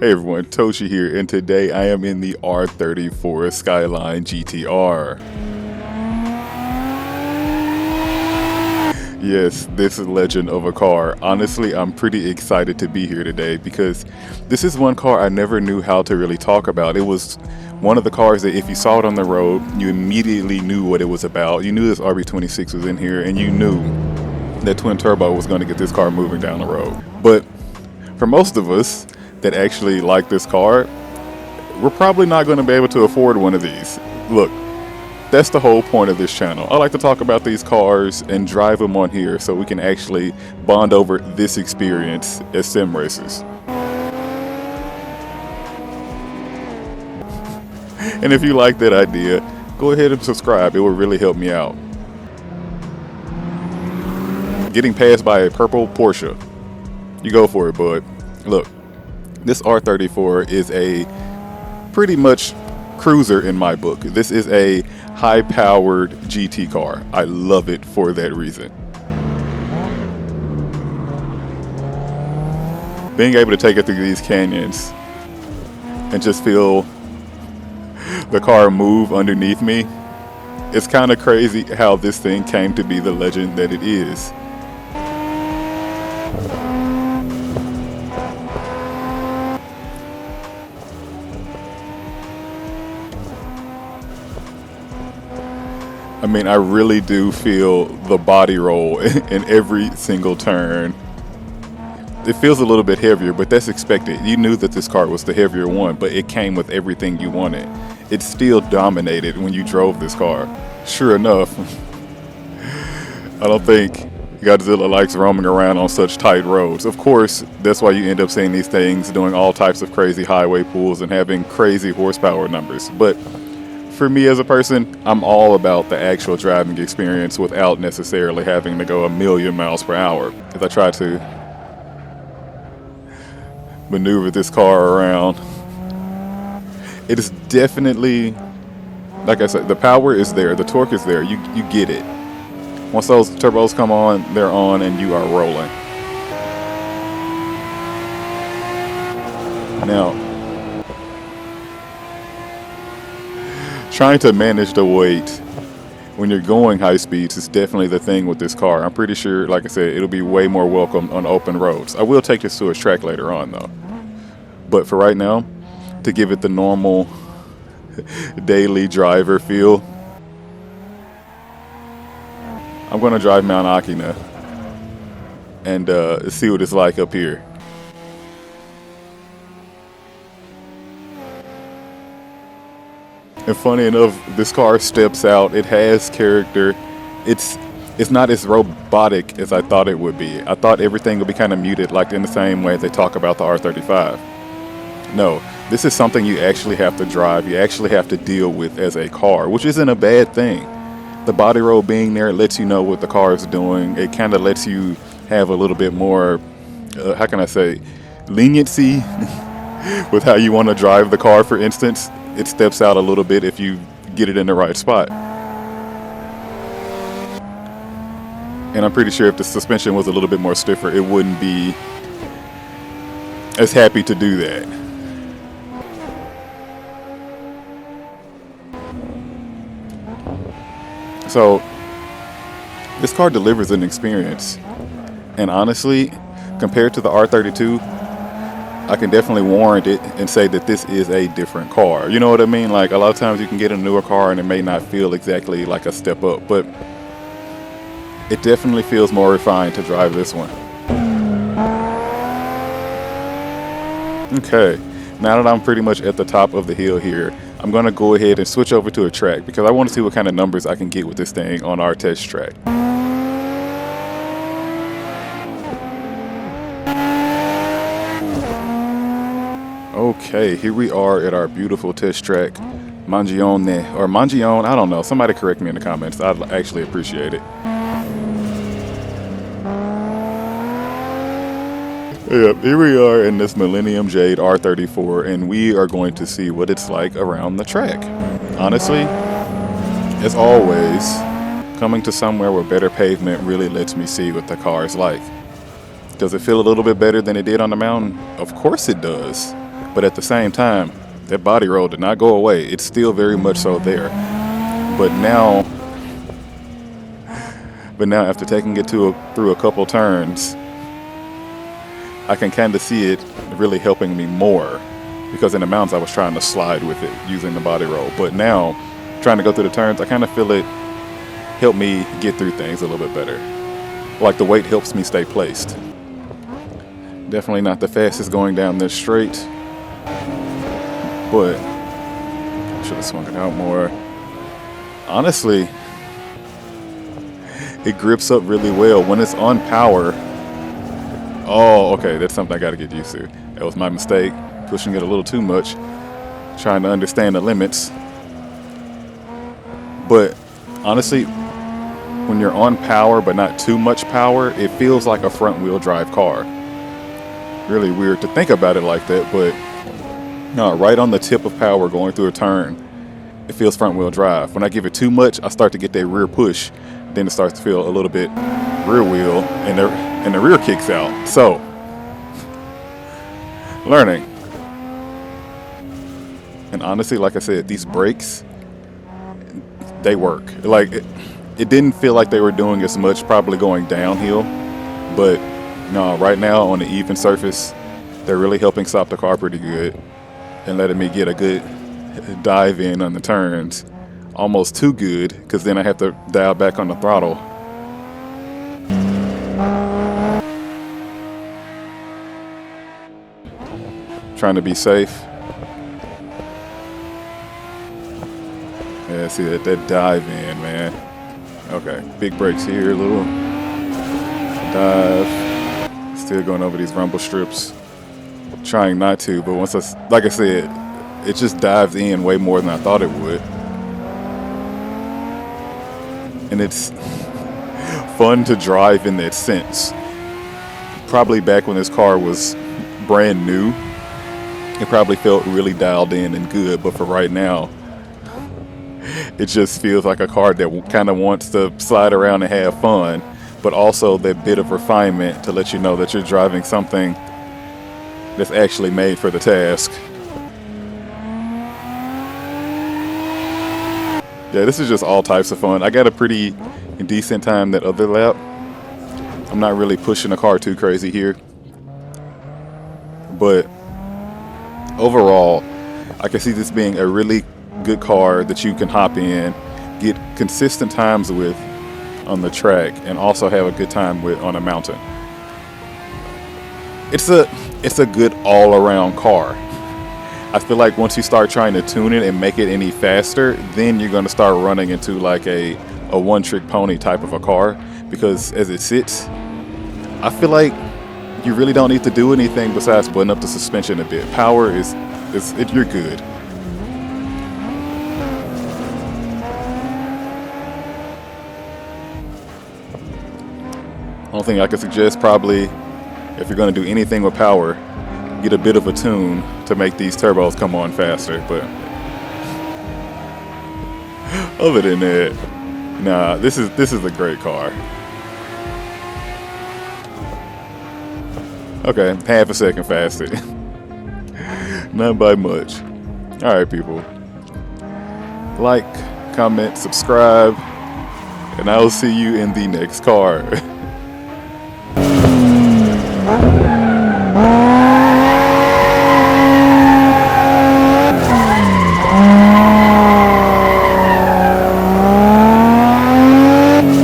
Hey everyone, Toshii here, and today I am in the R34 Skyline GTR. Yes, this is legend of a car. Honestly, I'm pretty excited to be here today because this is one car I never knew how to really talk about. It was one of the cars that if you saw it on the road, you immediately knew what it was about. You knew this RB26 was in here, and you knew that twin turbo was going to get this car moving down the road. But for most of us that actually like this car, we're probably not going to be able to afford one of these. Look, that's the whole point of this channel. I like to talk about these cars and drive them on here so we can actually bond over this experience as sim racers. And if you like that idea, go ahead and subscribe. It will really help me out. Getting passed by a purple Porsche. You go for it, bud. Look, this R34 is a pretty much cruiser in my book. This is a high-powered GT car. I love it for that reason. Being able to take it through these canyons and just feel the car move underneath me, it's kind of crazy how this thing came to be the legend that it is. I mean, I really do feel the body roll in every single turn. It feels a little bit heavier, but that's expected. You knew that this car was the heavier one, but it came with everything you wanted. It still dominated when you drove this car. Sure enough, I don't think Godzilla likes roaming around on such tight roads. Of course, that's why you end up seeing these things doing all types of crazy highway pulls and having crazy horsepower numbers. But for me as a person, I'm all about the actual driving experience without necessarily having to go 1,000,000 miles per hour. As I try to maneuver this car around, it is definitely, like I said, the power is there, the torque is there, you get it. Once those turbos come on, they're on and you are rolling. Now, trying to manage the weight when you're going high speeds is definitely the thing with this car. I'm pretty sure, like I said, it'll be way more welcome on open roads. I will take this to a track later on though. But for right now, to give it the normal daily driver feel, I'm gonna drive Mount Akina and see what it's like up here. And funny enough, this car steps out. It has character. It's not as robotic as I thought it would be. I thought everything would be kind of muted, like in the same way they talk about the R35. No, this is something you actually have to drive. You actually have to deal with as a car, which isn't a bad thing. The body roll being there lets you know what the car is doing. It kind of lets you have a little bit more, how can I say, leniency with how you want to drive the car, for instance. It steps out a little bit if you get it in the right spot. And I'm pretty sure if the suspension was a little bit more stiffer, it wouldn't be as happy to do that. So this car delivers an experience. And honestly, compared to the R32, I can definitely warrant it and say that this is a different car. You know what I mean? Like, a lot of times you can get a newer car and it may not feel exactly like a step up, but it definitely feels more refined to drive this one. Okay, now that I'm pretty much at the top of the hill here, I'm gonna go ahead and switch over to a track because I want to see what kind of numbers I can get with this thing on our test track. Okay, here we are at our beautiful test track, Mangione, or Mangione, I don't know. Somebody correct me in the comments. I'd actually appreciate it. Yep, here we are in this Millennium Jade R34, and we are going to see what it's like around the track. Honestly, as always, coming to somewhere with better pavement really lets me see what the car is like. Does it feel a little bit better than it did on the mountain? Of course it does. But at the same time, that body roll did not go away. It's still very much so there. But now after taking it through a couple turns, I can kind of see it really helping me more, because in the mountains I was trying to slide with it using the body roll. But now, trying to go through the turns, I kind of feel it help me get through things a little bit better. Like the weight helps me stay placed. Definitely not the fastest going down this straight, but I should have swung it out more. Honestly, it grips up really well when it's on power. Oh, okay, that's something I got to get used to. That was my mistake, pushing it a little too much, trying to understand the limits. But honestly, when you're on power but not too much power, it feels like a front wheel drive car. Really weird to think about it like that, but no, right on the tip of power going through a turn, it feels front wheel drive. When I give it too much, I start to get that rear push. Then it starts to feel a little bit rear wheel, and the rear kicks out. So, learning. And honestly, like I said, these brakes, they work. Like, it didn't feel like they were doing as much probably going downhill, but no, right now on the even surface, they're really helping stop the car pretty good and letting me get a good dive in on the turns. Almost too good, because then I have to dial back on the throttle. Trying to be safe. Yeah, see that dive in, man. Okay, big brakes here, little dive. Still going over these rumble strips. Trying not to, but once like I said, it just dives in way more than I thought it would. And it's fun to drive in that sense. Probably back when this car was brand new, it probably felt really dialed in and good, but for right now, it just feels like a car that kind of wants to slide around and have fun, but also that bit of refinement to let you know that you're driving something that's actually made for the task. Yeah, this is just all types of fun. I got a pretty decent time that other lap. I'm not really pushing the car too crazy here, but overall, I can see this being a really good car that you can hop in, get consistent times with on the track, and also have a good time with on a mountain. It's a good all-around car. I feel like once you start trying to tune it and make it any faster, then you're going to start running into like a one-trick pony type of a car, because as it sits, I feel like you really don't need to do anything besides button up the suspension a bit. Power you're good. Only thing I could suggest, probably, if you're going to do anything with power, get a bit of a tune to make these turbos come on faster. But other than that, nah, this is a great car. Okay, half a second faster. Not by much. All right, people. Like, comment, subscribe, and I will see you in the next car.